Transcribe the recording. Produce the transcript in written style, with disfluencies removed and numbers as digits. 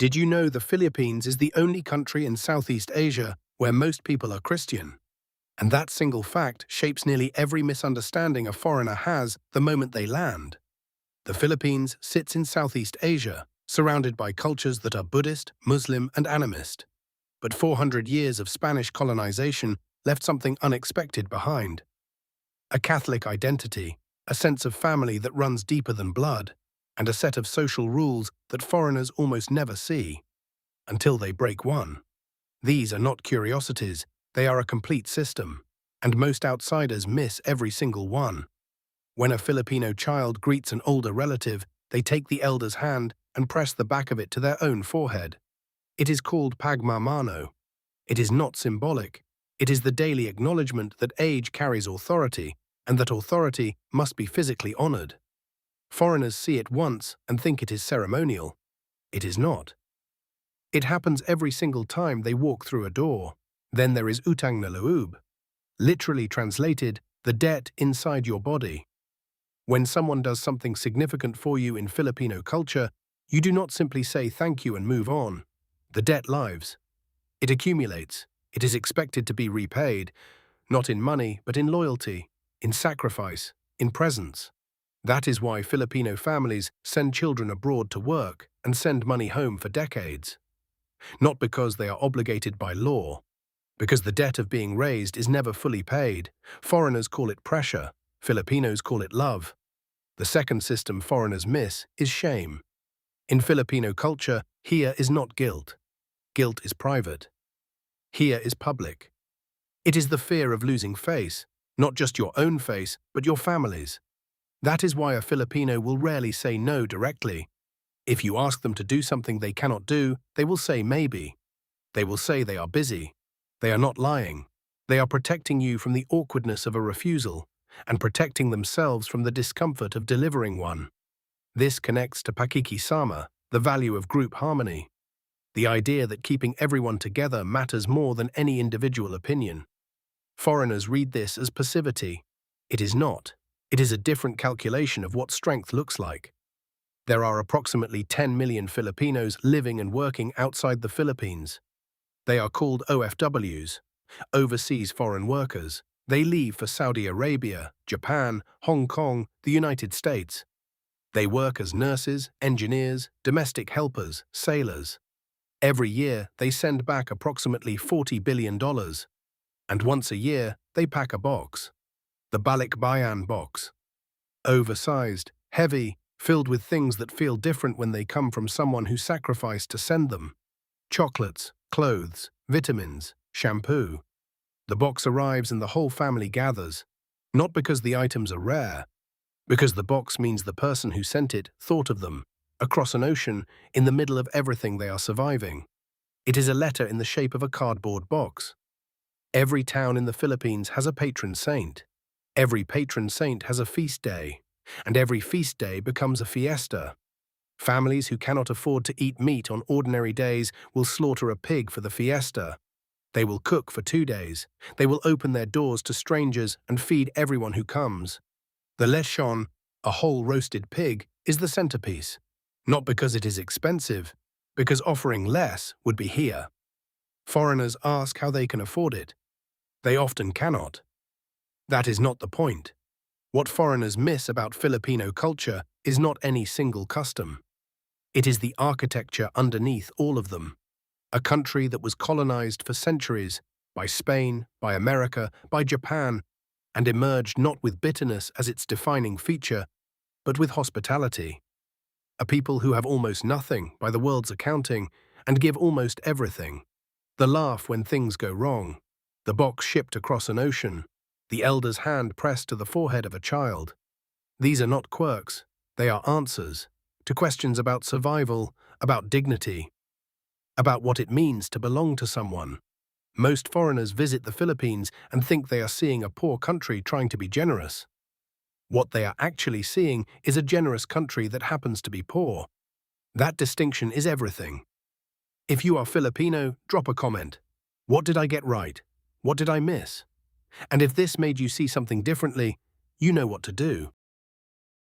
Did you know the Philippines is the only country in Southeast Asia where most people are Christian? And that single fact shapes nearly every misunderstanding a foreigner has the moment they land. The Philippines sits in Southeast Asia, surrounded by cultures that are Buddhist, Muslim, and animist. But 400 years of Spanish colonization left something unexpected behind. A Catholic identity, a sense of family that runs deeper than blood, and a set of social rules that foreigners almost never see, until they break one. These are not curiosities, they are a complete system, and most outsiders miss every single one. When a Filipino child greets an older relative, they take the elder's hand and press the back of it to their own forehead. It is called pagmamano. It is not symbolic. It is the daily acknowledgement that age carries authority, and that authority must be physically honored. Foreigners see it once and think it is ceremonial. It is not. It happens every single time they walk through a door. Then there is utang na loob, literally translated, the debt inside your body. When someone does something significant for you in Filipino culture, you do not simply say thank you and move on. The debt lives. It accumulates. It is expected to be repaid, not in money, but in loyalty, in sacrifice, in presence. That is why Filipino families send children abroad to work and send money home for decades. Not because they are obligated by law, because the debt of being raised is never fully paid. Foreigners call it pressure, Filipinos call it love. The second system foreigners miss is shame. In Filipino culture, here is not guilt. Guilt is private. Here is public. It is the fear of losing face, not just your own face, but your family's. That is why a Filipino will rarely say no directly. If you ask them to do something they cannot do, they will say maybe. They will say they are busy. They are not lying. They are protecting you from the awkwardness of a refusal and protecting themselves from the discomfort of delivering one. This connects to pakikisama, the value of group harmony. The idea that keeping everyone together matters more than any individual opinion. Foreigners read this as passivity. It is not. It is a different calculation of what strength looks like. There are approximately 10 million Filipinos living and working outside the Philippines. They are called OFWs, overseas foreign workers. They leave for Saudi Arabia, Japan, Hong Kong, the United States. They work as nurses, engineers, domestic helpers, sailors. Every year, they send back approximately $40 billion. And once a year, they pack a box. The balikbayan box. Oversized, heavy, filled with things that feel different when they come from someone who sacrificed to send them. Chocolates, clothes, vitamins, shampoo. The box arrives and the whole family gathers, not because the items are rare, because the box means the person who sent it thought of them, across an ocean, in the middle of everything they are surviving. It is a letter in the shape of a cardboard box. Every town in the Philippines has a patron saint. Every patron saint has a feast day, and every feast day becomes a fiesta. Families who cannot afford to eat meat on ordinary days will slaughter a pig for the fiesta. They will cook for 2 days. They will open their doors to strangers and feed everyone who comes. The lechon, a whole roasted pig, is the centerpiece. Not because it is expensive, because offering less would be here. Foreigners ask how they can afford it. They often cannot. That is not the point. What foreigners miss about Filipino culture is not any single custom. It is the architecture underneath all of them. A country that was colonized for centuries by Spain, by America, by Japan, and emerged not with bitterness as its defining feature, but with hospitality. A people who have almost nothing by the world's accounting and give almost everything. The laugh when things go wrong. The box shipped across an ocean. The elder's hand pressed to the forehead of a child. These are not quirks, they are answers to questions about survival, about dignity, about what it means to belong to someone. Most foreigners visit the Philippines and think they are seeing a poor country trying to be generous. What they are actually seeing is a generous country that happens to be poor. That distinction is everything. If you are Filipino, drop a comment. What did I get right? What did I miss? And if this made you see something differently, you know what to do.